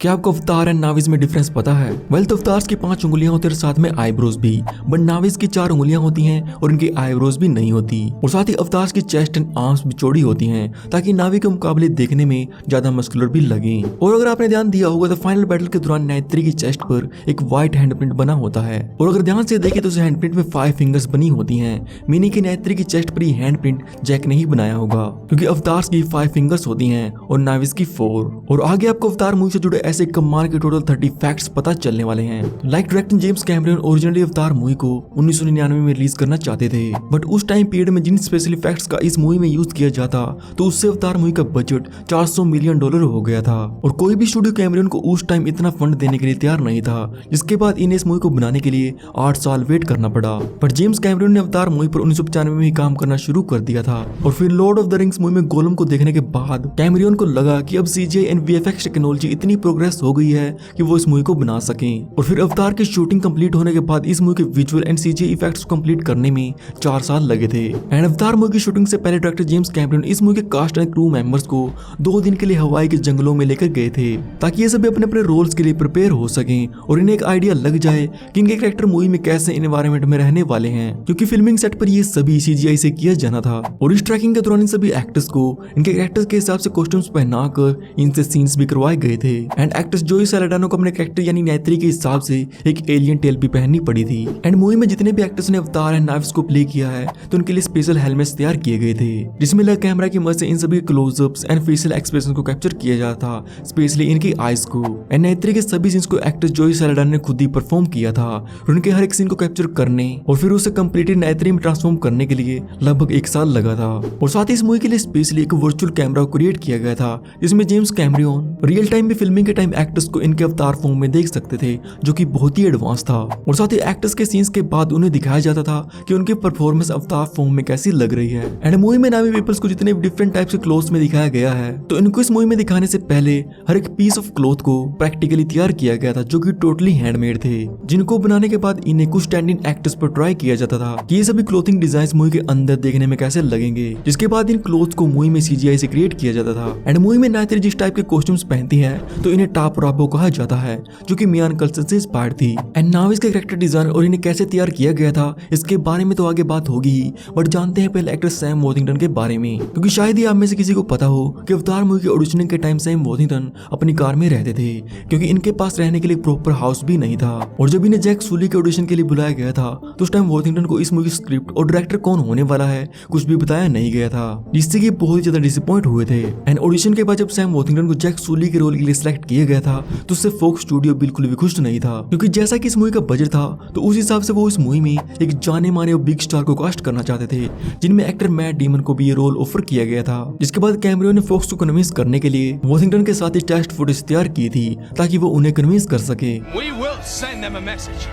क्या आपको अवतार एंड नाविज में डिफरेंस पता है? वेल तो अवतार्स की 5 उंगलियां होती है और साथ में आईब्रोज भी, बट नाविज की 4 उंगलियां होती हैं और इनकी आईब्रोज भी नहीं होती। और साथ ही अवतार्स की चेस्ट एंड आर्म्स भी चौड़ी होती हैं ताकि नावी के मुकाबले देखने में ज्यादा मस्कुलर भी लगे। और अगर आपने ध्यान दिया होगा तो फाइनल बैटल के दौरान नाइत्री की चेस्ट पर एक व्हाइट हैंडप्रिंट बना होता है और अगर ध्यान से देखें तो उस हैंडप्रिंट में 5 फिंगर्स बनी होती हैं, मीनिंग कि नाइत्री की चेस्ट पर ये हैंडप्रिंट जैक ने ही बनाया होगा क्योंकि अवतार्स की 5 फिंगर्स होती हैं और नाविज की 4। और आगे आपको अवतार मूवी से जुड़े ऐसे कमाल के टोटल 30 फैक्ट्स पता चलने वाले हैं। Like director James Cameron originally Avatar movie को 1999 में रिलीज करना चाहते थे, बट उस टाइम पीरियड में जिन स्पेशल इफेक्ट्स का इस मूवी में यूज किया जाता तो उससे अवतार मूवी का बजट $400 मिलियन हो गया था और कोई भी स्टूडियो कैमरन को उस टाइम इतना फंड देने के लिए तैयार नहीं था, जिसके बाद इन्हें इस मूवी को बनाने के लिए 8 साल वेट करना पड़ा। पर जेम्स कैमरन ने अवतार मूवी पर 1995 में ही काम करना शुरू कर दिया था और फिर Lord of the rings movie में गोलम को देखने के बाद कैमरन को लगा कि अब सीजीआई एंड वीएफएक्स टेक्नोलॉजी इतनी प्रोग्रेस हो गई है कि वो इस मूवी को बना सकें। और फिर अवतार की शूटिंग कंप्लीट होने के बाद इस मूवी के विजुअल एंड सीजीआई इफेक्ट्स को कंप्लीट करने में 4 साल लगे थे। एंड अवतार मूवी की शूटिंग से पहले डायरेक्टर जेम्स कैमरन इस मूवी के कास्ट एंड क्रू मेंबर्स को 2 दिन के लिए हवाई के जंगलों में लेकर गए थे ताकि ये सभी अपने अपने रोल्स के लिए प्रिपेयर हो सकें और इन्हें एक आइडिया लग जाए कि इनके कैरेक्टर मूवी में कैसे एनवायरनमेंट में रहने वाले हैं, क्योंकि फिल्मिंग सेट पर ये सभी सीजीआई से किया जाना था। और इस ट्रैकिंग के दौरान इन सभी एक्टर्स को इनके कैरेक्टर्स के हिसाब से कॉस्ट्यूम्स पहनाकर इनसे सीन्स भी करवाए गए थे। एंड एक्ट्रेस जोई सैलाडानो को अपने कैरेक्टर यानी नाइत्री के हिसाब से एक एलियन टेल भी पहननी पड़ी थी। एंड मूवी में जितने भी एक्टर्स ने अवतार एंड नाइव्स को प्ले किया है तो उनके लिए स्पेशल हेलमेट्स तैयार किए गए थे जिसमें लग कैमरा की मदद से इन सभी क्लोजअप्स एंड फेशियल एक्सप्रेशन को कैप्चर किया जाता था, स्पेशली इनकी आईज को। एंड नाइत्री के सभी सीन्स को एक्ट्रेस जोई सैलाडानो ने खुद ही परफॉर्म किया था और उनके हर एक सीन को कैप्चर करने और फिर उसे कंप्लीटेड नाइत्री में ट्रांसफॉर्म करने के लिए लगभग 1 साल लगा था। और साथ ही इस मूवी के लिए स्पेशली एक वर्चुअल कैमरा क्रिएट किया गया था जिसमें जेम्स कैमरन रियल टाइम में फिल्मिंग के टाइम एक्टर्स को इनके अवतार फॉर्म में देख सकते थे, जो कि बहुत ही एडवांस था। और साथ ही एक्टर्स के सीन्स के बाद उन्हें दिखाया जाता था कि उनकी परफॉर्मेंस अवतार फॉर्म में कैसी लग रही है। एंड मूवी में नामी पीपल्स को जितने भी डिफरेंट टाइप्स के क्लोथ्स में दिखाया गया है तो इनको इस मूवी में दिखाने से पहले हर एक पीस ऑफ क्लॉथ को प्रैक्टिकली तैयार किया गया था, जो कि टोटली हैंडमेड थे, जिनको बनाने के बाद इन्हें कुछ स्टैंड इन एक्टर्स पर ट्राई किया जाता था कि ये सभी क्लोथिंग डिजाइन मूवी के अंदर देखने में कैसे लगेंगे, जिसके बाद इन क्लोथ्स को मूवी में सीजीआई से क्रिएट किया जाता था। एंड मूवी में नाइत्री जिस टाइप के कॉस्ट्यूम्स पहनती है तो इन्हें टाप राबो कहा जाता है, जो कि मियान कल्चर से इंस्पायर्ड थी। एंड नाविज के कैरेक्टर डिजाइन और इन्हें कैसे तैयार किया गया था इसके बारे में तो आगे बात होगी ही, बट जानते हैं पहले एक्टर सैम वॉशिंगटन के बारे में, क्योंकि शायद ही आप में से किसी को पता हो कि अवतार मूवी के ऑडिशनिंग के टाइम सैम वॉशिंगटन अपनी कार में रहते थे क्योंकि इनके पास रहने के लिए प्रॉपर हाउस भी नहीं था। और जब इन्हें जैक सुली के ऑडिशन के लिए बुलाया गया था तो उस टाइम वॉशिंगटन को इस मूवी की स्क्रिप्ट और डायरेक्टर कौन होने वाला है कुछ भी बताया नहीं गया था, जिससे कि बहुत ज्यादा डिसअपॉइंट हुए थे। एंड ऑडिशन के बाद जब सैम वॉशिंगटन को जैक सुली के रोल के लिए सिलेक्ट किया गया था तो उससे फॉक्स स्टूडियो बिल्कुल भी खुश नहीं था, क्योंकि जैसा कि इस मूवी का बजट था तो उस हिसाब से वो इस मूवी में एक जाने माने और बिग स्टार को कास्ट करना चाहते थे, जिनमें एक्टर मैट डेमन को भी ये रोल ऑफर किया गया था। जिसके बाद कैमरन ने फॉक्स को कन्विंस करने के लिए वॉशिंगटन के साथ ही टेस्ट फुटेज तैयार की थी ताकि वो उन्हें कन्विंस कर सके। We will send them a message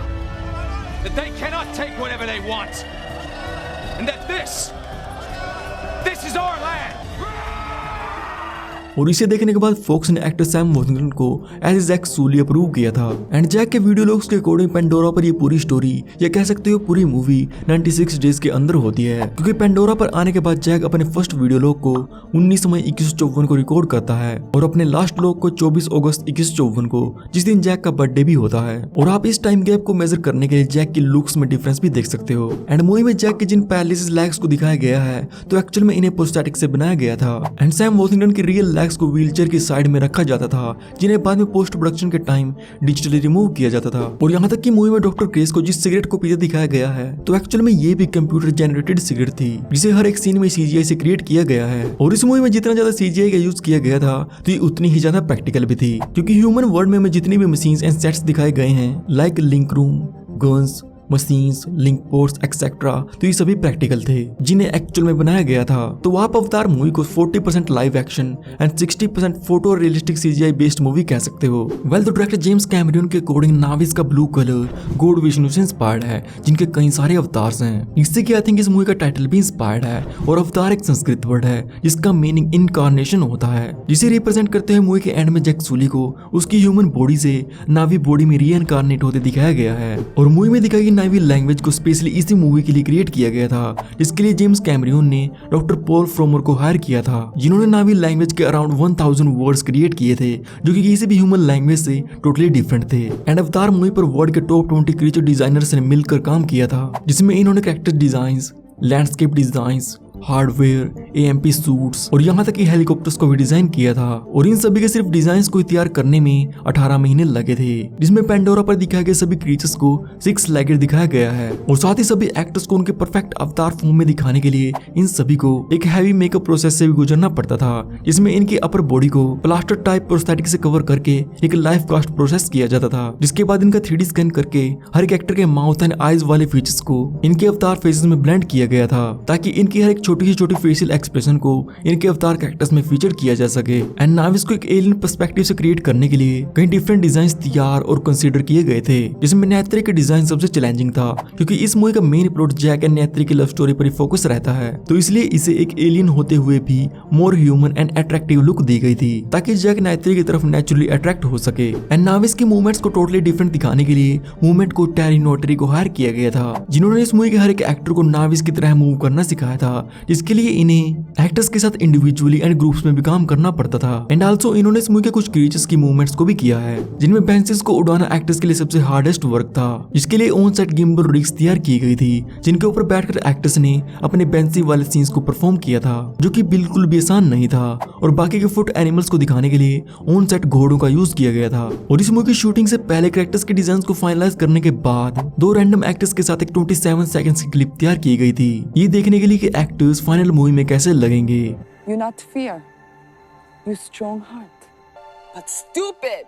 that they cannot take whatever they want and that this is our land. और इसे देखने के बाद फॉक्स ने एक्टर सैम वॉशिंगटन को एज जैक सूली अप्रूव किया था। एंड जैक के वीडियो लॉग्स के अकॉर्डिंग पेंडोरा पर ये पूरी स्टोरी या कह सकते हो पूरी मूवी 96 डेज के अंदर होती है, क्योंकि पेंडोरा पर आने के बाद जैक अपने फर्स्ट वीडियो लॉग को 19 मई 2154 को रिकॉर्ड करता है और अपने लास्ट लॉग को 24 अगस्त 2154 को, जिस दिन जैक का बर्थडे भी होता है। और आप इस टाइम गैप को मेजर करने के लिए जैक की लुक्स में डिफरेंस भी देख सकते हो। एंड मूवी में जैक के जिन पैरालिसिस लेग्स को दिखाया गया है तो एक्चुअल में इन्हें प्रोस्थेटिक से बनाया गया था। एंड सैम वॉशिंगटन की रियल को व्हीलचेयर की साइड में रखा जाता था, जिन्हें बाद में पोस्ट प्रोडक्शन के टाइम डिजिटली रिमूव किया जाता था। और यहाँ तक कि मूवी में डॉक्टर क्रेस को जिस सिगरेट को पीते दिखाया गया है तो एक्चुअल में ये भी कंप्यूटर जनरेटेड सिगरेट थी, जिसे हर एक सीन में सीजीआई से क्रिएट किया गया है। और इस मूवी में जितना ज्यादा सीजीआई का यूज किया गया था तो ये उतनी ही ज्यादा प्रैक्टिकल भी थी, क्योंकि ह्यूमन वर्ल्ड में जितनी भी मशीन्स एंड सेट्स दिखाए गए हैं like link room, guns, machines, link ports etcetera, तो ये सभी प्रैक्टिकल थे जिन्हें एक्चुअल में बनाया गया था। तो आप अवतार मूवी को 40% live action and 60% photo realistic CGI based movie कह सकते हो। वेल तो डायरेक्टर जेम्स कैमरन के अकॉर्डिंग नाविज का ब्लू कलर गॉड विष्णु से इंस्पायर्ड है, जिनके कई सारे अवतार्स हैं। इससे कि आई थिंक इस मूवी का टाइटल भी इंस्पायर्ड है। और अवतार एक संस्कृत वर्ड है जिसका मीनिंग इनकारनेशन होता है, जिसे रिप्रेजेंट करते हुए मूवी के एंड में जैक सूली को उसकी ह्यूमन बॉडी से नावी बॉडी में री इनकारनेट होते दिखाया गया है। और मूवी में दिखाई नावी लैंग्वेज को स्पेशली इसी मूवी के लिए क्रिएट किया गया था, जिसके लिए जेम्स कैमरून ने डॉक्टर पॉल फ्रोमर को हायर किया था, जिन्होंने नावी लैंग्वेज के अराउंड 1000 वर्ड्स क्रिएट किए थे, जो कि किसी भी ह्यूमन लैंग्वेज से टोटली डिफरेंट थे। एंड अवतार मूवी पर वर्ल्ड के टॉप 20 क्रिएचर डिजाइनर्स ने मिलकर काम किया था, जिसमें इन्होंने character designs, landscape designs, hardware, AMP suits और यहाँ तक कि हेलीकॉप्टर्स को भी डिजाइन किया था। और इन सभी के सिर्फ डिजाइन को तैयार करने में 18 महीने लगे थे, जिसमें पेंडोरा पर दिखाए गए सभी क्रीचर्स को 6 लेगेड दिखाया गया है। और साथ ही सभी एक्टर्स को उनके परफेक्ट अवतार फॉर्म में दिखाने के लिए इन सभी को एक हैवी मेकअप प्रोसेस से भी गुजरना पड़ता था, जिसमें इनकी अपर बॉडी को प्लास्टर टाइप प्रोस्थेटिक से कवर करके एक लाइफ कास्ट प्रोसेस किया जाता था, जिसके बाद इनका 3D स्कैन करके हर एक एक्टर के माउथ एंड आईज वाले फीचर्स को इनके अवतार फेसेस में ब्लेंड किया गया था, ताकि इनकी हर एक छोटी से छोटी फेशियल एक्सप्रेशन को इनके अवतार कैरेक्टर्स में फीचर किया जा सके। एंड नाविस को एक एलियन पर्सपेक्टिव से क्रिएट करने के लिए कई डिफरेंट डिजाइन तैयार और कंसीडर किए गए थे, जिसमें नेत्री का डिजाइन सबसे चैलेंजिंग था, क्योंकि इस मूवी का मेन प्लॉट जैक एंड नेत्री की लव स्टोरी पर ही फोकस रहता है, तो इसलिए इसे एक एलियन होते हुए भी more human and attractive look दी गई थी, ताकि जैक नेत्री की तरफ नेचुरली अट्रैक्ट हो सके। एंड नाविस की मूवमेंट्स को टोटली डिफरेंट दिखाने के लिए मूवमेंट को टैरी नोटरी को हायर किया गया था, जिन्होंने इस मूवी के हर एक एक्टर को नाविस की तरह मूव करना सिखाया था, जिसके लिए इन्हें एक्टर्स के साथ इंडिविजुअली एंड ग्रुप्स में भी काम करना पड़ता था। एंड आल्सो इन्होंने इस मूवी के कुछ क्रीचर्स की मूवमेंट्स को भी किया है, जिनमें बेंचेस को उड़ाना एक्टर्स के लिए सबसे हार्डेस्ट वर्क था, जिसके लिए ऑन सेट गिम्बल रिग्स तैयार की गई थी, जिनके ऊपर बैठकर एक्टर्स ने अपने बेंची वाले सीन्स को परफॉर्म किया था, जो कि बिल्कुल भी आसान नहीं था। और बाकी के फुट एनिमल्स को दिखाने के लिए ऑन सेट घोड़ों का यूज किया गया था। और इस मूवी की शूटिंग से पहले कैरेक्टर्स के डिजाइन को फाइनलाइज करने के बाद 2 रैंडम एक्टर्स के साथ एक 27 सेकंड्स की क्लिप तैयार की गई थी, ये देखने के लिए कि एक्टर्स फाइनल मूवी में कैसे लगेंगे। You not fear. You strong heart. But stupid,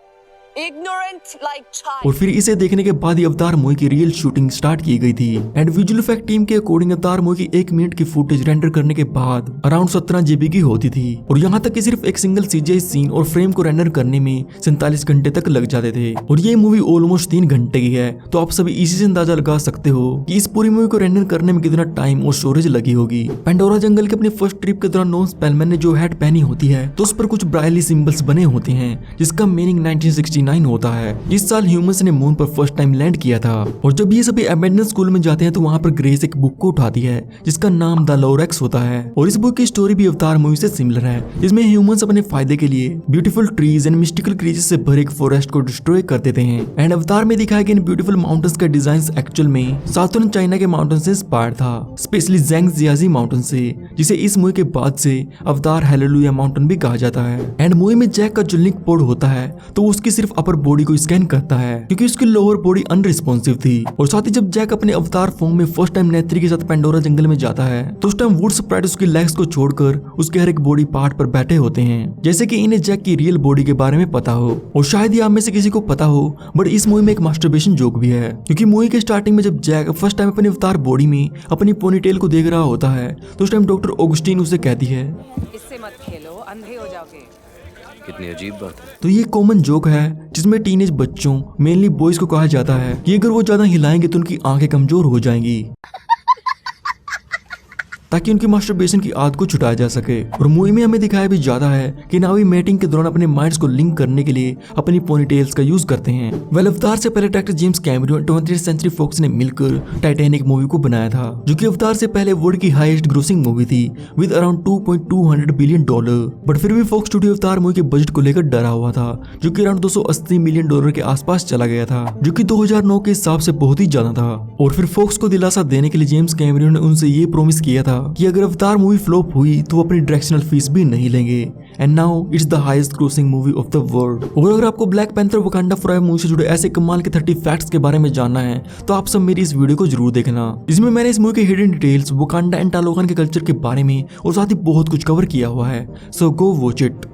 ignorant like child. और फिर इसे देखने के बाद ही अवतार मूवी की रियल शूटिंग स्टार्ट की गई थी। एंड विजुअल इफेक्ट टीम के अकॉर्डिंग अवतार मूवी की 1 मिनट की फुटेज रेंडर करने के बाद अराउंड 17 GB की होती थी, और यहाँ तक कि सिर्फ एक सिंगल CGI सीन और फ्रेम को रेंडर करने में 47 घंटे तक लग जाते थे। और ये मूवी ऑलमोस्ट 3 घंटे की है, तो आप सभी इसी से अंदाजा लगा सकते हो कि इस पूरी मूवी को रेंडर करने में कितना टाइम और स्टोरेज लगी होगी। पेंडोरा जंगल के अपनी फर्स्ट ट्रिप के दौरान नॉन स्पेलमैन ने जो हैट पहनी होती है, तो उस पर कुछ ब्राइली सिंबल्स बने होते हैं, जिसका मीनिंग 1969 होता है। इस साल ह्यूमंस ने मून पर फर्स्ट टाइम लैंड किया था। और जब ये सभी एबेंडन स्कूल में जाते हैं, तो वहाँ पर ग्रेस एक बुक को उठाती है, जिसका नाम द लोरेक्स होता है। और इस बुक की स्टोरी भी अवतार मूवी से सिमिलर है, जिसमें ह्यूमंस अपने फायदे के लिए beautiful trees and mystical creatures से भरे एक फॉरेस्ट को डिस्ट्रॉय कर देते हैं। एंड अवतार में दिखाए गए इन ब्यूटीफुल माउंटेन्स का डिजाइन एक्चुअल में साउथर्न चाइना के माउंटेन से इंस्पायर्ड था, स्पेशली ज़ैंगजियाजी माउंटेन से, जिसे इस मूवी के बाद से अवतार हालेलुया माउंटेन भी कहा जाता है। एंड मूवी में जैक का जो लिंक पोड होता है, तो उसकी सिर्फ अपर बॉडी को स्कैन करता है, क्योंकि उसकी लोअर बॉडी अनरिस्पॉन्सिव थी। और साथ ही जब जैक अपने अवतार फॉर्म में फर्स्ट टाइम नेत्री के साथ पेंडोरा जंगल में जाता है, तो उस टाइम वुड स्प्राइट उसकी लेग्स को छोड़कर उसके हर एक बॉडी पार्ट पर बैठे होते हैं, जैसे कि इन्हें जैक की रियल बॉडी के बारे में पता हो। और शायद ही आप में से किसी को पता हो, बट इस मूवी में एक मास्टरबेशन जोक भी है, क्योंकि मूवी के स्टार्टिंग में जब जैक फर्स्ट टाइम अपने अवतार बॉडी में अपनी पोनीटेल को देख रहा होता है, तो उस टाइम डॉक्टर ऑगस्टीन उसे कहती है, इससे मत खेलो, अंधे हो जाओगे। कितनी अजीब बात है। तो ये कॉमन जोक है, जिसमें टीनेज बच्चों मेनली बॉयज को कहा जाता है कि अगर वो ज्यादा हिलाएंगे तो उनकी आंखें कमजोर हो जाएंगी, ताकि उनकी मास्टरबेशन की आदत को छुटाया जा सके। और मूवी में हमें दिखाया भी ज्यादा है कि नावी मेटिंग के दौरान अपने माइंड्स को लिंक करने के लिए अपनी पोनीटेल्स का यूज करते हैं। वेल अवतार से पहले director James Cameron 20th century Fox ने मिलकर टाइटैनिक मूवी को बनाया था, जो कि अवतार से पहले वर्ल्ड की हाईएस्ट ग्रोसिंग मूवी थी विद अराउंड $2.2 बिलियन। बट फिर भी फॉक्स स्टूडियो अवतार मूवी के बजट को लेकर डरा हुआ था, जो कि अराउंड $280 मिलियन के आसपास चला गया था, जो कि 2009 के हिसाब से बहुत ही ज्यादा था। और फिर फॉक्स को दिलासा देने के लिए जेम्स कैमरून ने उनसे ये प्रॉमिस किया था कि अगर अवतार मूवी फ्लॉप हुई तो वो अपनी डायरेक्शनल फीस भी नहीं लेंगे। And now it's the highest grossing movie of the world. और अगर आपको black panther Wakanda forever movie से जुड़े ऐसे कमाल के 30 फैक्ट्स के बारे में जानना है, तो आप सब मेरी इस वीडियो को जरूर देखना। इसमें मैंने इस मूवी के हिडन डिटेल्स, वकांडा एंड टालोकान के कल्चर के बारे में और साथ ही बहुत कुछ कवर किया हुआ है, सो गो वॉच इट।